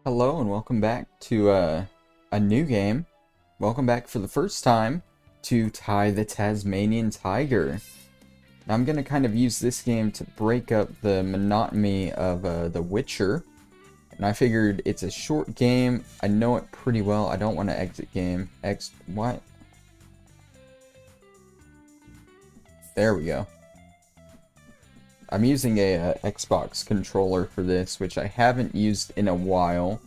Hello and welcome back to a new game. Welcome back for the first time to Ty the Tasmanian Tiger. Now I'm going to kind of use this game to break up the monotony of The Witcher. And I figured it's a short game. I know it pretty well. I don't want to exit game. What? There we go. I'm using a Xbox controller for this, which I haven't used in a while,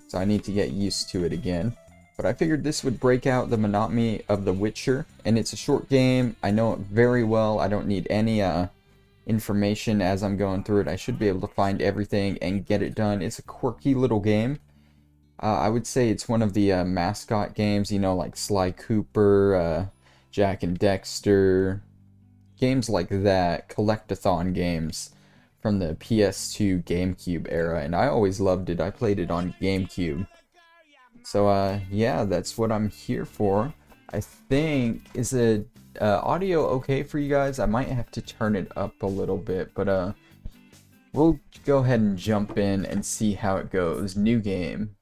so I need to get used to it again. But I figured this would break out the monotony of The Witcher, and it's a short game. I know it very well. I don't need any information as I'm going through it. I should be able to find everything and get it done. It's a quirky little game. I would say it's one of the mascot games, you know, like Sly Cooper, Jack and Dexter. Games like that, collectathon games from the PS2 GameCube era, and I always loved it. I played it on GameCube. So, yeah, that's what I'm here for. I think, is the audio okay for you guys? I might have to turn it up a little bit, but we'll go ahead and jump in and see how it goes. New game.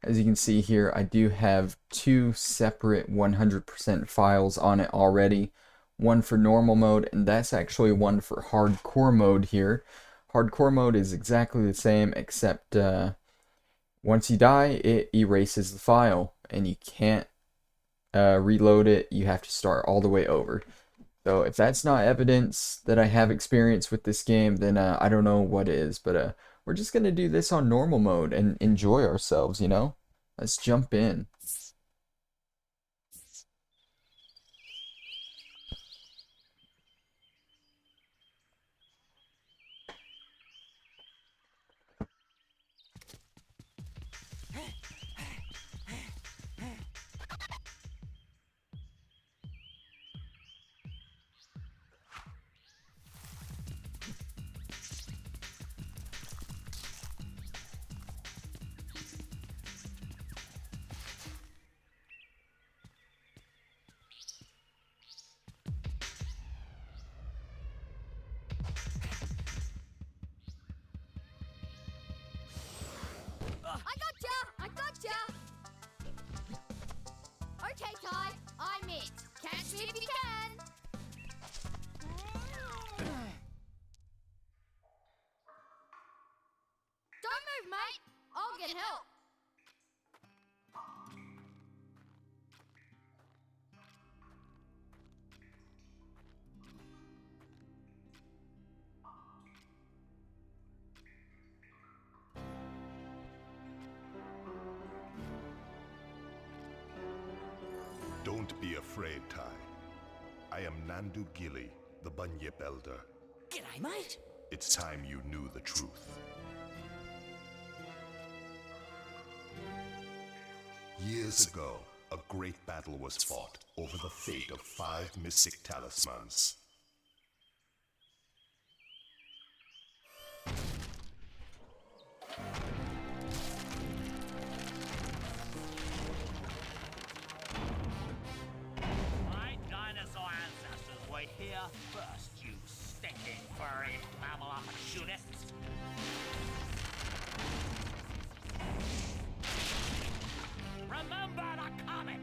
As you can see here, I do have two separate 100% files on it already. One for normal mode, and that's actually one for hardcore mode here. Hardcore mode is exactly the same, except once you die, it erases the file, and you can't reload it. You have to start all the way over. So if that's not evidence that I have experience with this game, then I don't know what is. But we're just going to do this on normal mode and enjoy ourselves, you know? Let's jump in. I gotcha! Okay, Ty, I'm it. Catch me if you can! Don't move, mate! I'll get help! Don't be afraid, Ty. I am Nandu Gilly, the Bunyip Elder. G'day, mate. It's time you knew the truth. Years ago, a great battle was fought over the fate of 5 mystic talismans. Here first, you stinking furry mammal opportunists. Remember the comet!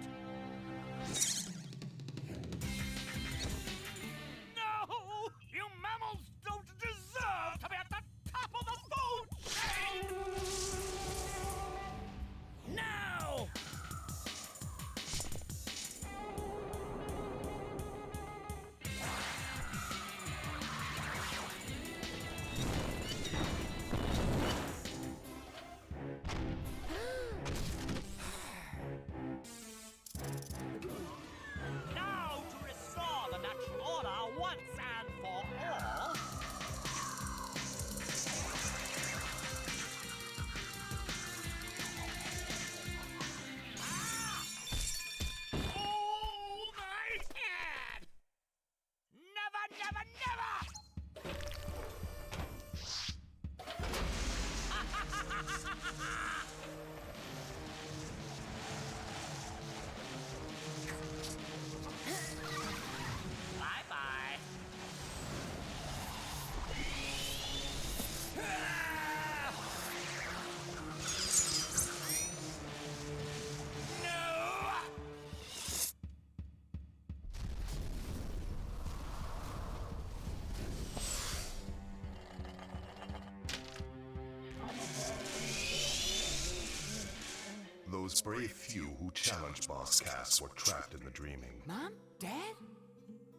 those brave few who challenged Boss Cass were trapped in the dreaming. Mom? Dad?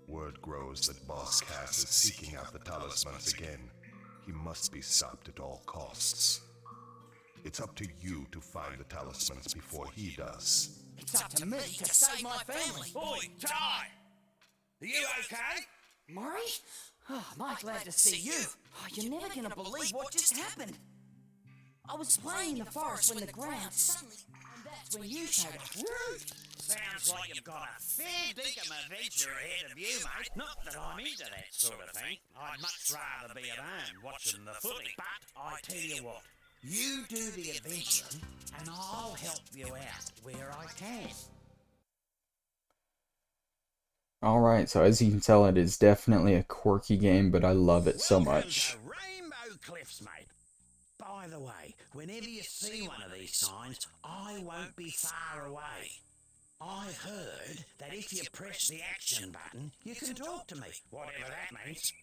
Word grows that Boss Cass is seeking out the talismans again. He must be stopped at all costs. It's up to you to find the talismans before he does. It's up to me to save my family. Oi, Ty! Are you okay? Murray? Oh, am I glad to see you. Oh, you're never gonna believe what just happened. I was playing in the forest when the ground suddenly... And that's when you showed up. Sounds like you've got a fair dinkum adventure ahead of you, mate. Not that I'm into that sort of thing. I'd much rather be at home watching the footy. But I tell you what, you do the adventure and I'll help you out where I can. Alright, so as you can tell, it is definitely a quirky game, but I love it so much. Welcome to Rainbow Cliffs, mate. By the way, whenever you see one of these signs, I won't be far away. I've heard that if you press the action button, you can talk to me, whatever that means.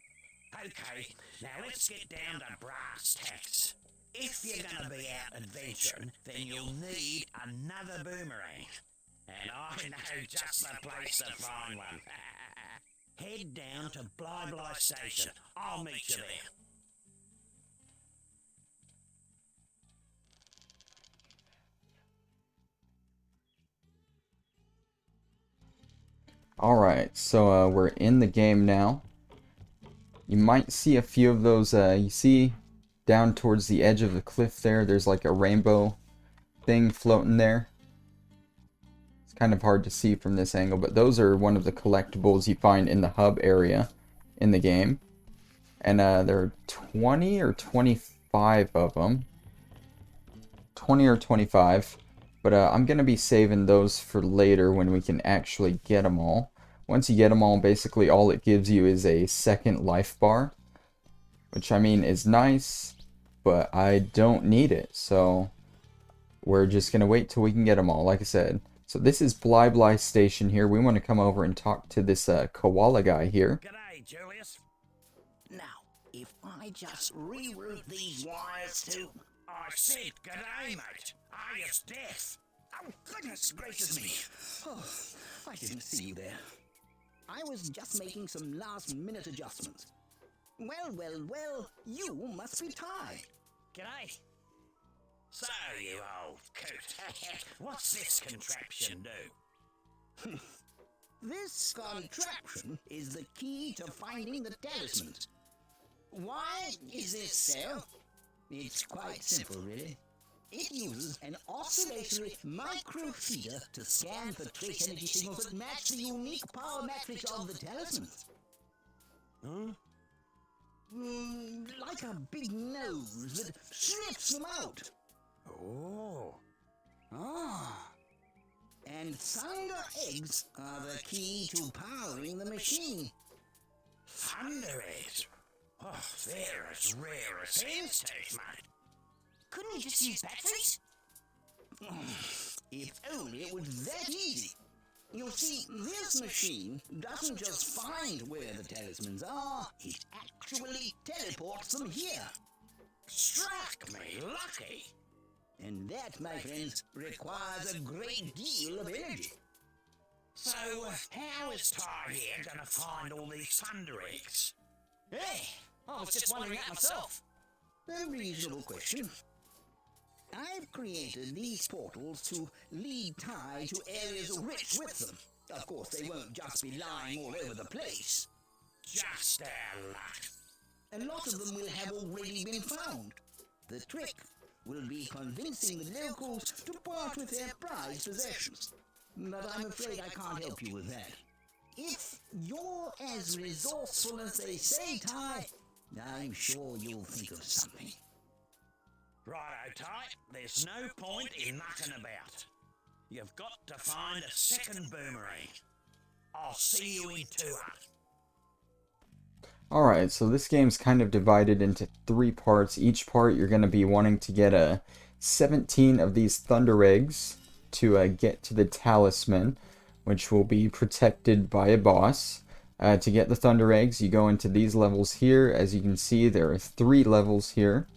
Okay, now let's get down to brass tacks. If you're gonna be out adventuring, then you'll need another boomerang. And I know just the place to find one. Head down to Bly Bly Station. I'll meet you there. Alright, so we're in the game now. You might see a few of those, you see down towards the edge of the cliff there's like a rainbow thing floating there. It's kind of hard to see from this angle, but those are one of the collectibles you find in the hub area in the game. And there are 20 or 25 of them. 20 or 25. But I'm going to be saving those for later when we can actually get them all. Once you get them all, basically all it gives you is a second life bar. Which, I mean, is nice, but I don't need it. So, we're just going to wait till we can get them all, like I said. So this is Bly Bly Station here. We want to come over and talk to this koala guy here. G'day, Julius. Now, if I just reroute these wires to... I said g'day, mate. Are you deaf? Oh, goodness gracious me. Oh, I didn't see you there. I was just making some last-minute adjustments. Well, you must be Ty. G'day. So, you old coot, what's this contraption do? This contraption is the key to finding the talismans. Why is this so? It's quite simple, really. It uses an oscillatory microfeeder to scan for trace energy signals that match the unique power matrix of the talismans. Huh? Like a big nose that sniffs them out. Oh. Ah. And thunder eggs are the key to powering the machine. Thunder eggs? Oh, they're as rare as hen's teeth, mate. Couldn't you just use batteries? If only it was that easy. You see, this machine doesn't just find where the talismans are, it actually teleports them here. Struck me lucky. And that, my friends, requires a great deal of energy. So, how is Ty here gonna find all these thunder eggs? Hey, I was just wondering that myself. A reasonable question. I've created these portals to lead Ty to areas rich with them. Of course, they won't just be lying all over the place. Just our luck. A lot of them will have already been found. The trick will be convincing the locals to part with their prized possessions. But I'm afraid I can't help you with that. If you're as resourceful as they say, Ty, I'm sure you'll think of something. Righto, Ty, there's no point in mucking about. You've got to find a second boomerang. I'll see you in 2 hours. Alright, so this game's kind of divided into 3 parts. Each part you're going to be wanting to get 17 of these thunder eggs to get to the talisman, which will be protected by a boss. To get the thunder eggs, you go into these levels here. As you can see, there are 3 levels here.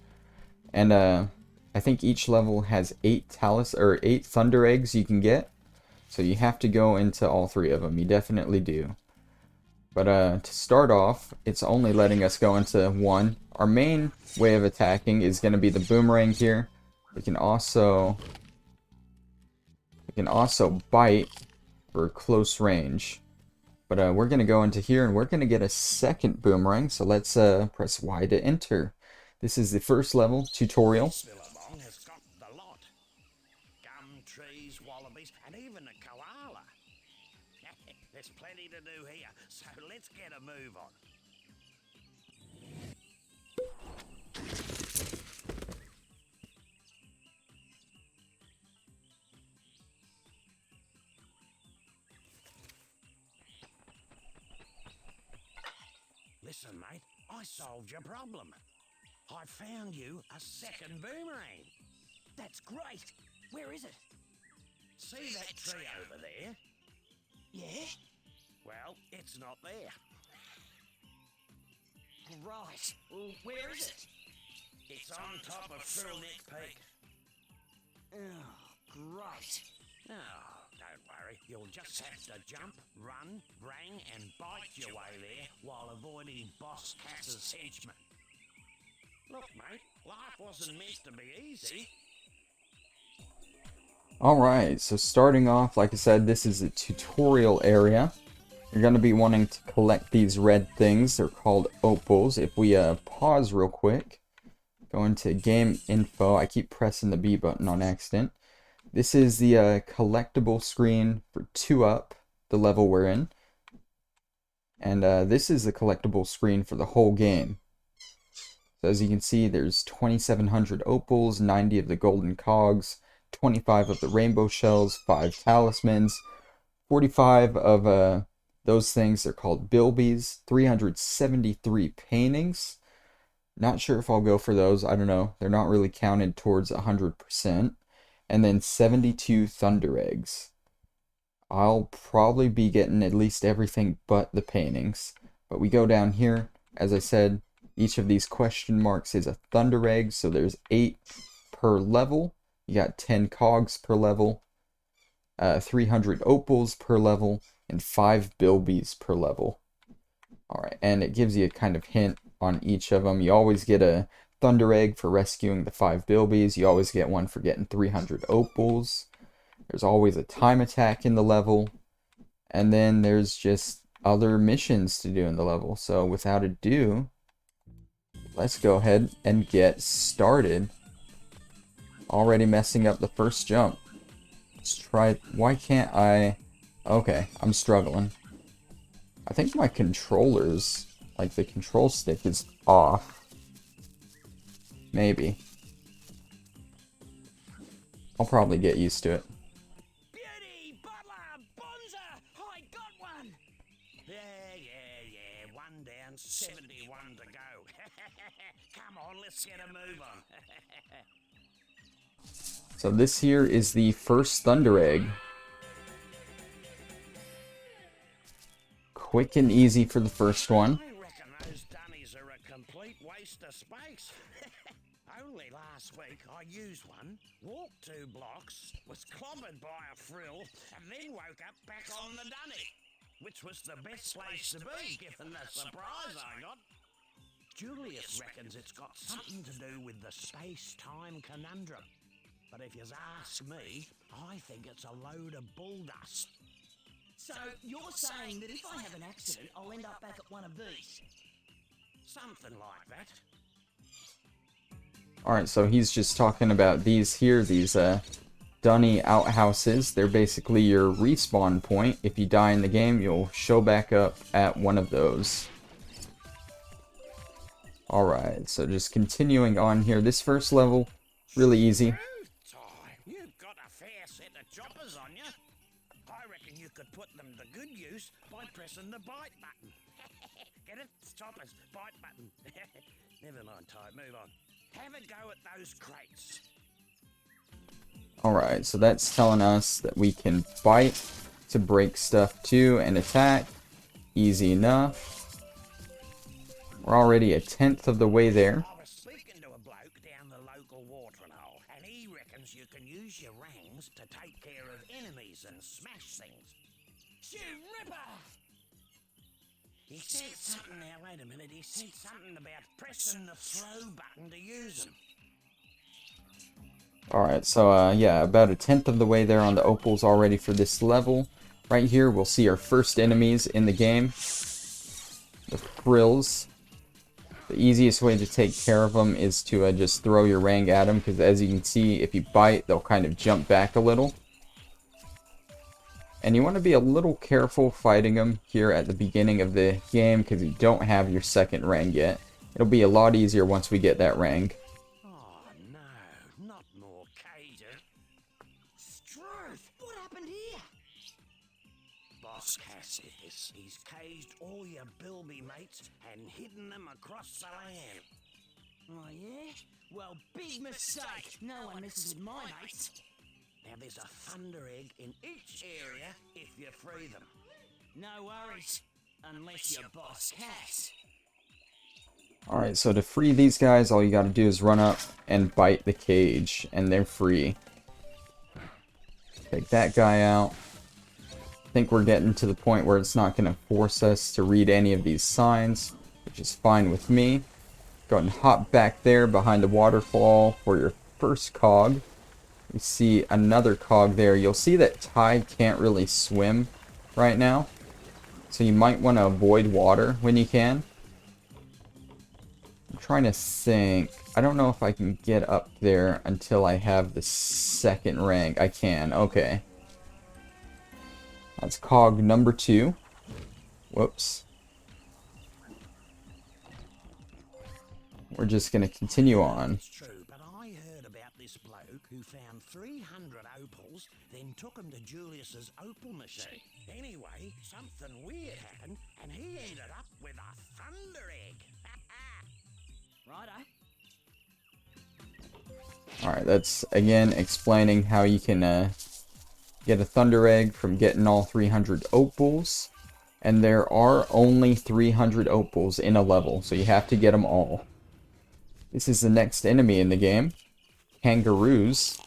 And I think each level has 8 thunder eggs you can get. So you have to go into all 3 of them. You definitely do. But to start off, it's only letting us go into 1. Our main way of attacking is going to be the boomerang here. We can also bite for close range. But we're going to go into here and we're going to get a second boomerang. So let's press Y to enter. This is the first level tutorial. Billabong has got the lot. Gum trees, wallabies, and even a koala. There's plenty to do here, so let's get a move on. Listen, mate, I solved your problem. I found you a second boomerang. That's great. Where is it? See that tree over there? Yeah? Well, it's not there. Right. Well, where is it? It's on top of Frillneck Peak. Oh, great. Oh, don't worry. You'll just have to jump, run, rang, and bite your way there while avoiding Boss Cass's henchmen. Look, mate, life wasn't meant to be easy. Alright, so starting off, like I said, this is a tutorial area. You're going to be wanting to collect these red things. They're called opals. If we pause real quick, go into game info. I keep pressing the B button on accident. This is the collectible screen for 2-up, the level we're in. And this is the collectible screen for the whole game. So as you can see, there's 2,700 opals, 90 of the golden cogs, 25 of the rainbow shells, 5 talismans, 45 of those things are called bilbies, 373 paintings. Not sure if I'll go for those, I don't know. They're not really counted towards 100%. And then 72 thunder eggs. I'll probably be getting at least everything but the paintings. But we go down here, as I said, each of these question marks is a thunder egg, so there's 8 per level. You got 10 cogs per level, 300 opals per level, and 5 bilbies per level. Alright, and it gives you a kind of hint on each of them. You always get a thunder egg for rescuing the 5 bilbies. You always get one for getting 300 opals. There's always a time attack in the level. And then there's just other missions to do in the level. So without ado, let's go ahead and get started. Already messing up the first jump. Let's try it. Why can't I? Okay, I'm struggling. I think my controllers, like the control stick, is off. Maybe. I'll probably get used to it. Beauty, butler, bonza, I got one. Yeah. 1 down, 71 to go. Come on, let's get a move on. So this here is the first thunder egg. Quick and easy for the first one. I reckon those dunnies are a complete waste of space. Only last week I used one, walked 2 blocks, was clobbered by a frill, and then woke up back on the dunny, which was the best place to be given the surprise I got. Julius reckons it's got something to do with the space-time conundrum. But if you ask me, I think it's a load of bull dust. So you're saying that if I have an accident, I'll end up back at one of these? Something like that. Alright, so he's just talking about these here, these dunny outhouses. They're basically your respawn point. If you die in the game, you'll show back up at one of those. Alright, so just continuing on here. This first level, really easy. You've got a fair set of choppers on you. I reckon you could put them to good use by pressing the bite button. Get it? Choppers, bite button. Never mind, Ty, move on. Have a go at those crates. Alright, so that's telling us that we can bite to break stuff too and attack. Easy enough. We're already 1/10 of the way there. I was speaking to a bloke down the local watering hole, and he reckons you can use your rangs to take care of enemies and smash things. Shoot, Ripper! He said something now, wait a minute, he said something about pressing the throw button to use them. Alright, so yeah, about 1/10 of the way there on the opals already for this level. Right here, we'll see our first enemies in the game. The frills. The easiest way to take care of them is to just throw your rang at them, because as you can see, if you bite, they'll kind of jump back a little. And you want to be a little careful fighting them here at the beginning of the game, because you don't have your second rang yet. It'll be a lot easier once we get that rang. Oh no, not more cages. Struth, what happened here? Boss Cass said this. He's caged all your bilby mates and hidden them across the land. Oh, yeah? Well, big mistake. No one messes with my mates. Now there's a thunder egg in each area if you free them. No worries. Unless you're Boss Cass. Alright, so to free these guys, all you gotta do is run up and bite the cage, and they're free. Take that guy out. I think we're getting to the point where it's not gonna force us to read any of these signs, which is fine with me. Go ahead and hop back there behind the waterfall for your first cog. You see another cog there. You'll see that Ty can't really swim right now, so you might want to avoid water when you can. I'm trying to think. I don't know if I can get up there until I have the second rank. I can. Okay. That's cog number 2. Whoops. We're just going to continue on. It's true, but I heard about this bloke who found 300 opals, then took them to Julius's opal machine. Anyway, something weird happened, and he ended up with a thunder egg. Righto. Alright, that's again explaining how you can get a thunder egg from getting all 300 opals. And there are only 300 opals in a level, so you have to get them all. This is the next enemy in the game. Kangaroos.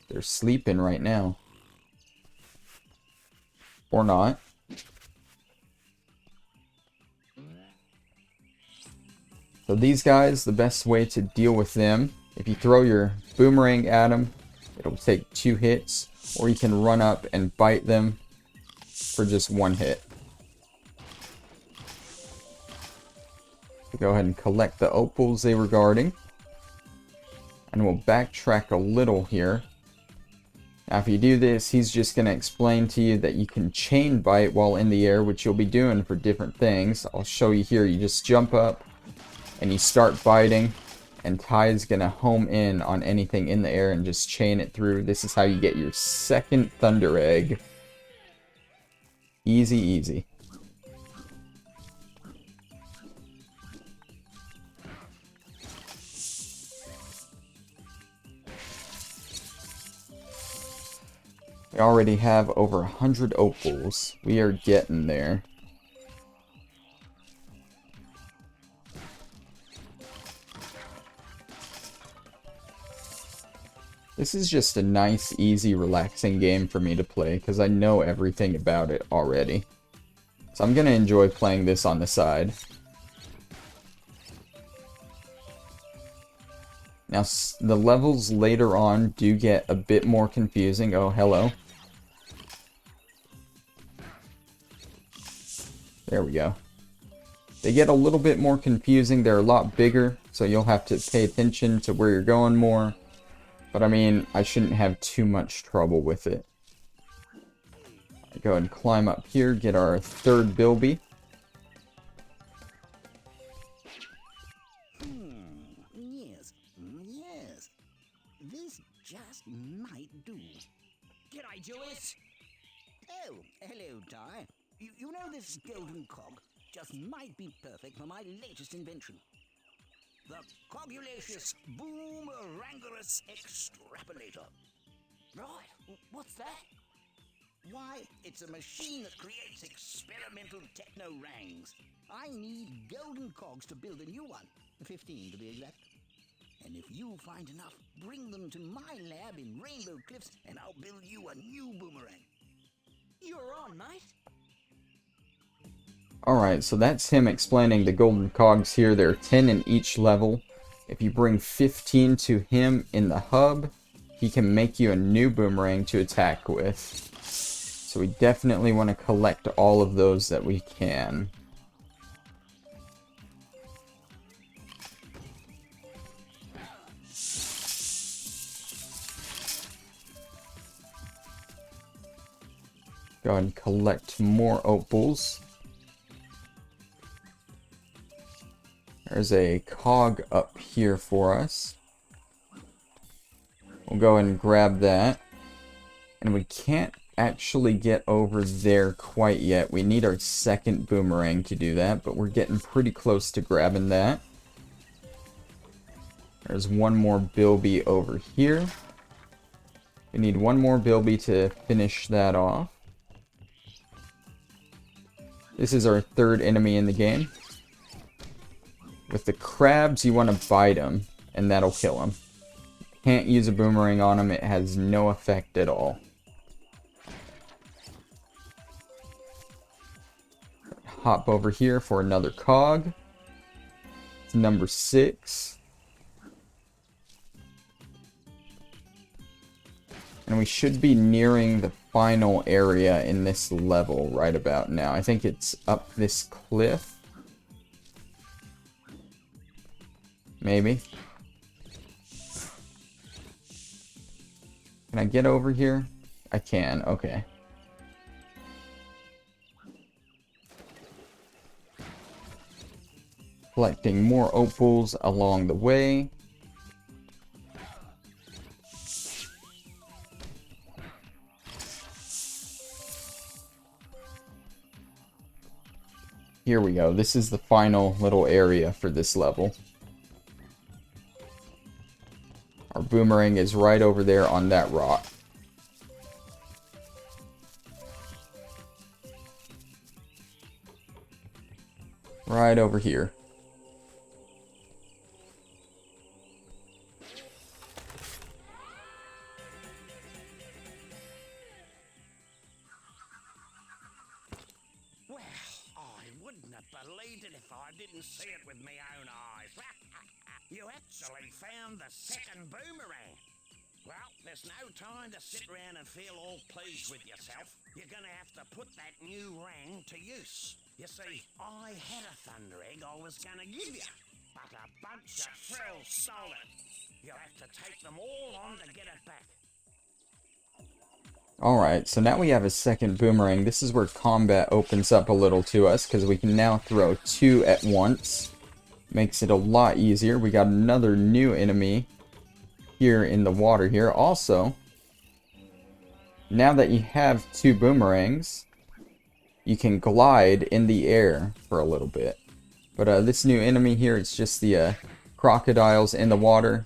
They're sleeping right now. Or not. So these guys, the best way to deal with them, if you throw your boomerang at them, it'll take 2 hits, or you can run up and bite them for just 1 hit. So go ahead and collect the opals they were guarding. And we'll backtrack a little here. Now if you do this, he's just going to explain to you that you can chain bite while in the air, which you'll be doing for different things. I'll show you here. You just jump up and you start biting, and Ty's gonna home in on anything in the air and just chain it through. This is how you get your second thunder egg. Easy, easy. We already have over 100 opals. We are getting there. This is just a nice, easy, relaxing game for me to play, because I know everything about it already. So I'm going to enjoy playing this on the side. Now, the levels later on do get a bit more confusing. Oh, hello. There we go. They get a little bit more confusing. They're a lot bigger, so you'll have to pay attention to where you're going more. But I mean, I shouldn't have too much trouble with it. Go ahead and climb up here, get our third bilby. Yes, yes. This just might do. G'day, Julius. Oh, hello, Ty. You know this golden cog just might be perfect for my latest invention. The Cogulacious Boomerangorous Extrapolator. Right, what's that? Why, it's a machine that creates experimental techno-rangs. I need golden cogs to build a new one, 15 to be exact. And if you find enough, bring them to my lab in Rainbow Cliffs, and I'll build you a new boomerang. You're on, mate. Alright, so that's him explaining the golden cogs here. There are 10 in each level. If you bring 15 to him in the hub, he can make you a new boomerang to attack with. So we definitely want to collect all of those that we can. Go ahead and collect more opals. There's a cog up here for us. We'll go and grab that. And we can't actually get over there quite yet. We need our second boomerang to do that, but we're getting pretty close to grabbing that. There's one more bilby over here. We need one more bilby to finish that off. This is our third enemy in the game. With the crabs, you want to bite them, and that'll kill them. Can't use a boomerang on them, it has no effect at all. Hop over here for another cog. It's number 6. And we should be nearing the final area in this level right about now. I think it's up this cliff. Maybe. Can I get over here? I can, okay. Collecting more opals along the way. Here we go. This is the final little area for this level. Our boomerang is right over there on that rock. Right over here. Well, I wouldn't have believed it if I didn't see it with my own eyes. You actually found the second boomerang. Well, there's no time to sit around and feel all pleased with yourself. You're gonna have to put that new rang to use. You see, I had a thunder egg I was gonna give you, but a bunch of frills stole it. You'll have to take them all on to get it back. Alright, so now we have a second boomerang. This is where combat opens up a little to us, because we can now throw 2 at once. Makes it a lot easier. We got another new enemy here in the water here. Also, now that you have 2 boomerangs, you can glide in the air for a little bit. But this new enemy here, it's just the crocodiles in the water.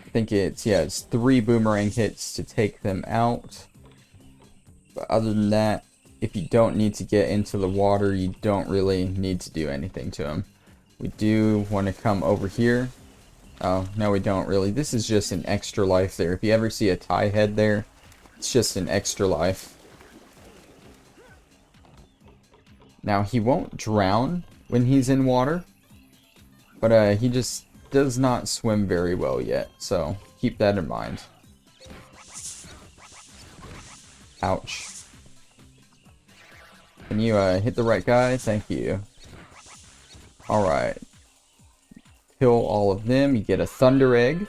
I think it's 3 boomerang hits to take them out. But other than that, if you don't need to get into the water, you don't really need to do anything to them. We do want to come over here. Oh, no we don't really. This is just an extra life there. If you ever see a Ty head there, it's just an extra life. Now, he won't drown when he's in water, but he just does not swim very well yet, so keep that in mind. Ouch. Can you hit the right guy? Thank you. Alright. Kill all of them. You get a thunder egg.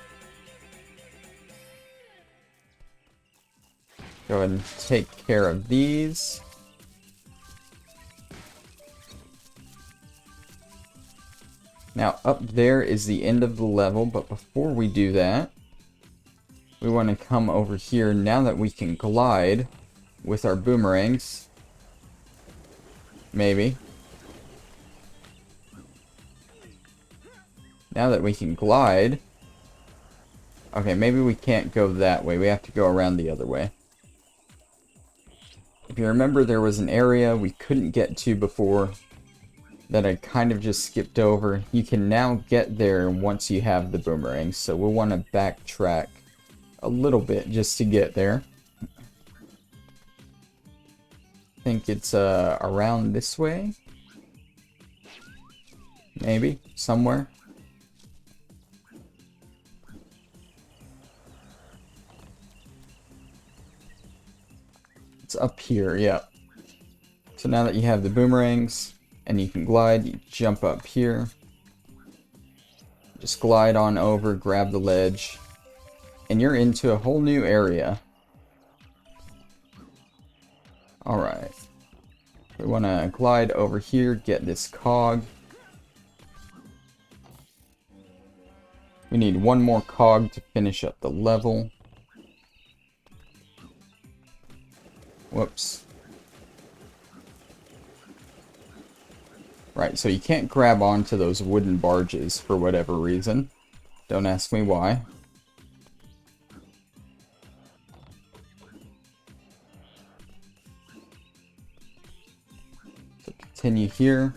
Go ahead and take care of these. Now, up there is the end of the level, but before we do that, we want to come over here now that we can glide with our boomerangs. Maybe. Now that we can glide... Okay, maybe we can't go that way. We have to go around the other way. If you remember, there was an area we couldn't get to before. that I kind of just skipped over. You can now get there once you have the boomerang, so we'll want to backtrack a little bit just to get there. I think it's around this way. Maybe, somewhere. It's up here, yep. So now that you have the boomerangs and you can glide, you jump up here. Just glide on over, grab the ledge, and you're into a whole new area. Alright. We want to glide over here, get this cog. We need one more cog to finish up the level. Whoops. Right, so you can't grab onto those wooden barges for whatever reason. Don't ask me why. So continue here.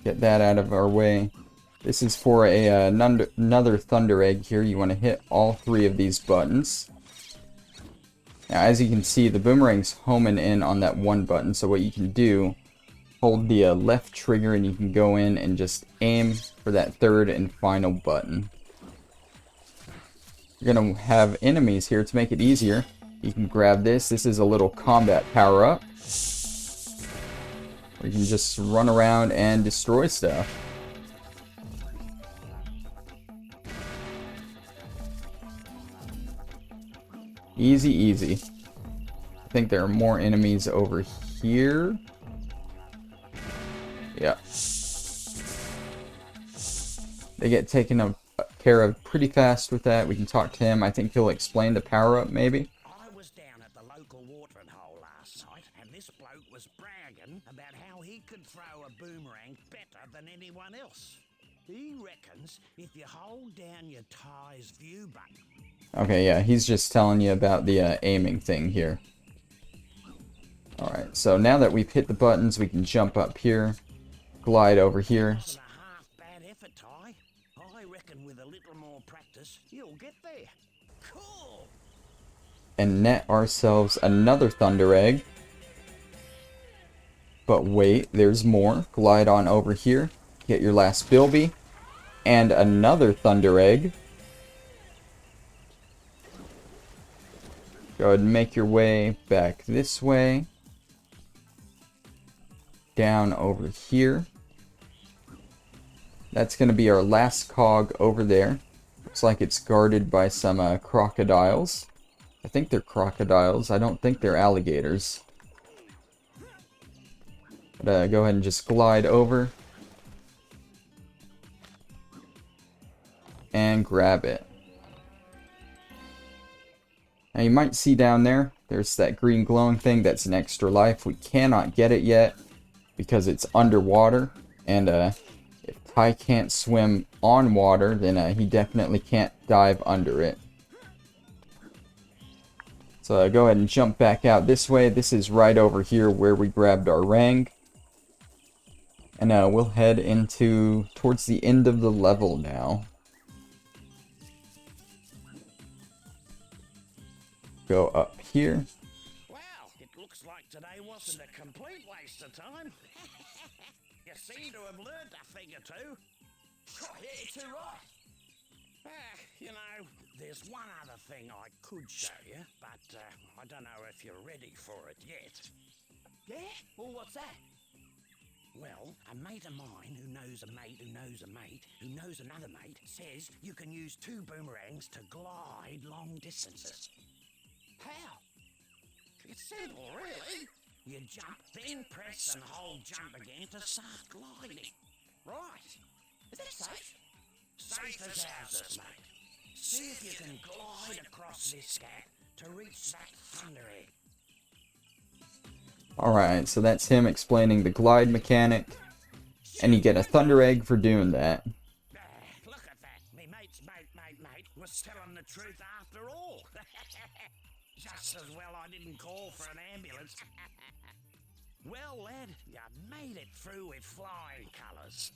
Get that out of our way. This is for another thunder egg here. You want to hit all 3 of these buttons. Now, as you can see, the boomerang's homing in on that one button. So what you can do, hold the left trigger and you can go in and just aim for that 3rd and final button. You're going to have enemies here to make it easier. You can grab this. This is a little combat power-up. Where you can just run around and destroy stuff. Easy, easy. I think there are more enemies over here. Yeah. They get taken care of pretty fast with that. We can talk to him. I think he'll explain the power-up, maybe. I was down at the local watering hole last night, and this bloke was bragging about how he could throw a boomerang better than anyone else. He reckons if you hold down your Ty's view button. Okay, yeah, he's just telling you about the aiming thing here. Alright, so now that we've hit the buttons, we can jump up here, glide over here. Wasn't a half bad effort, Ty. I reckon with a little more practice, you'll get there. Cool! And net ourselves another thunder egg. But wait, there's more. Glide on over here, get your last bilby, and another thunder egg. Go ahead and make your way back this way. Down over here. That's going to be our last cog over there. Looks like it's guarded by some crocodiles. I think they're crocodiles. I don't think they're alligators. But go ahead and just glide over. And grab it. Now you might see down there, there's that green glowing thing. That's an extra life. We cannot get it yet because it's underwater. And if Ty can't swim on water, then he definitely can't dive under it. So go ahead and jump back out this way. This is right over here where we grabbed our rang. And we'll head towards the end of the level now. Go up here. Well, it looks like today wasn't a complete waste of time. You seem to have learned a thing or two. Oh, yeah, you're too right. You know, there's one other thing I could show you, but I don't know if you're ready for it yet. Yeah? Well, what's that? Well, a mate of mine who knows a mate who knows a mate who knows another mate says you can use 2 boomerangs to glide long distances. How? It's simple, really. You jump, then press and hold jump again to start gliding. Right. Is that safe? Safe as houses, mate. See if you can glide across this gap to reach that thunder egg. Alright, so that's him explaining the glide mechanic. And you get a thunder egg for doing that. Look at that. Me mate's mate was telling the truth after all. Just as well I didn't call for an ambulance. Well, lad, you made it through with flying colours.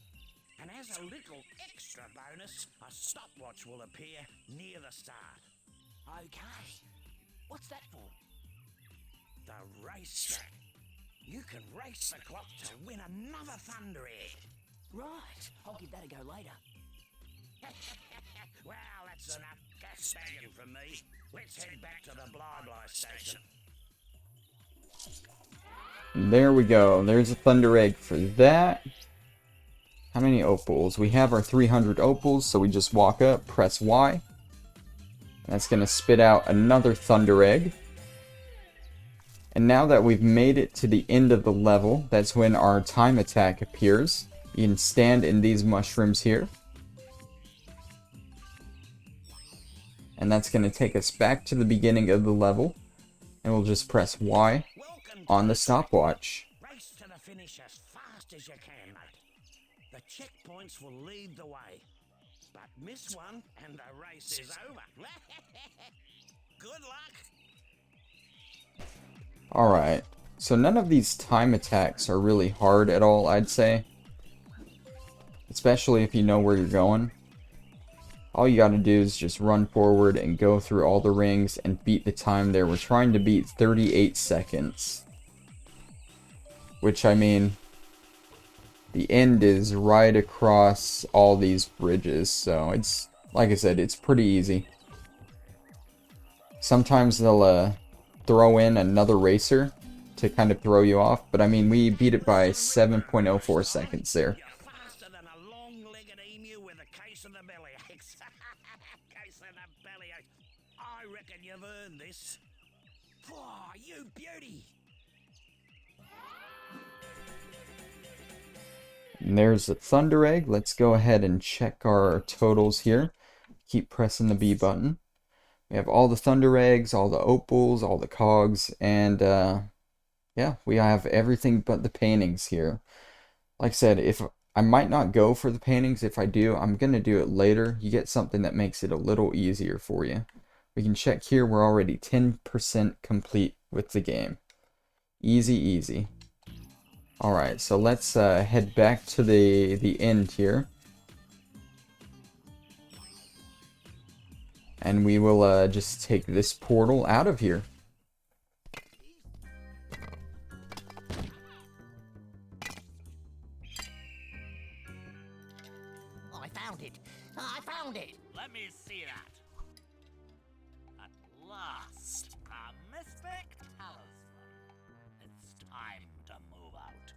And as a little extra bonus, a stopwatch will appear near the start. Okay. What's that for? The racetrack. You can race the clock to win another Thunder Egg. Right. I'll give that a go later. Well, that's enough gas bagging from me. Let's head back to the Blah station. There we go. There's a Thunder Egg for that. How many opals? We have our 300 opals, so we just walk up, press Y. That's going to spit out another Thunder Egg. And now that we've made it to the end of the level, that's when our time attack appears. You can stand in these mushrooms here. And that's going to take us back to the beginning of the level. And we'll just press Y on the stopwatch. Race to the finish as fast as you can, mate. The checkpoints will lead the way. But miss one and the race is over. Good luck. Alright, so none of these time attacks are really hard at all, I'd say. Especially if you know where you're going. All you gotta do is just run forward and go through all the rings and beat the time there. We're trying to beat 38 seconds. Which, I mean, the end is right across all these bridges, so it's, like I said, it's pretty easy. Sometimes they'll throw in another racer to kind of throw you off, but I mean, we beat it by 7.04 seconds there. You're faster than a long-legged emu with a case of the bellyaches. Case of the bellyaches. I reckon you've earned this. Oh, you beauty. And there's the Thunder Egg. Let's go ahead and check our totals here. Keep pressing the B button. We have all the Thunder Eggs, all the opals, all the cogs, and yeah, we have everything but the paintings here. Like I said, if I might not go for the paintings, if I do, I'm going to do it later. You get something that makes it a little easier for you. We can check here, we're already 10% complete with the game. Easy, easy. Alright, so let's head back to the end here. And we will just take this portal out of here. I found it. I found it. Let me see that. At last, a mystic talisman. It's time to move out.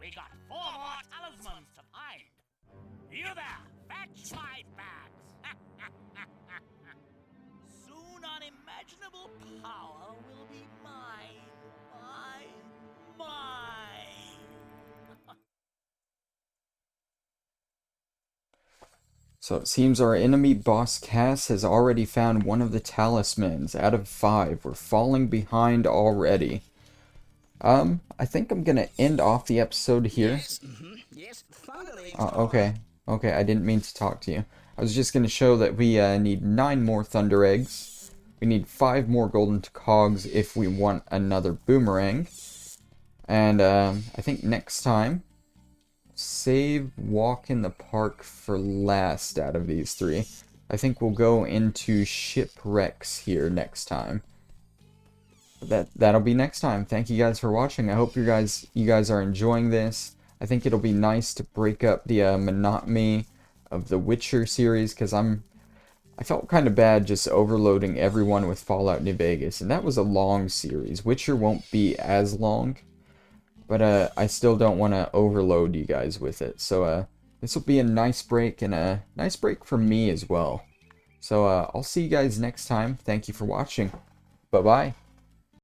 We got 4 more talismans to find. You there, fetch my bags. Soon unimaginable power will be mine. Mine. So it seems our enemy boss Cass has already found one of the talismans out of 5. We're falling behind already. I think I'm gonna end off the episode here. Yes, finally. Okay, I didn't mean to talk to you. I was just gonna show that we need 9 more Thunder Eggs. We need 5 more golden cogs if we want another Boomerang. And I think next time, save Walk in the Park for last out of these 3. I think we'll go into Shipwrecks here next time. That'll be next time. Thank you guys for watching. I hope you guys are enjoying this. I think it'll be nice to break up the monotony of the Witcher series, because I felt kind of bad just overloading everyone with Fallout New Vegas, and that was a long series. Witcher won't be as long, but I still don't want to overload you guys with it. So this will be a nice break, and a nice break for me as well. So I'll see you guys next time. Thank you for watching. Bye-bye.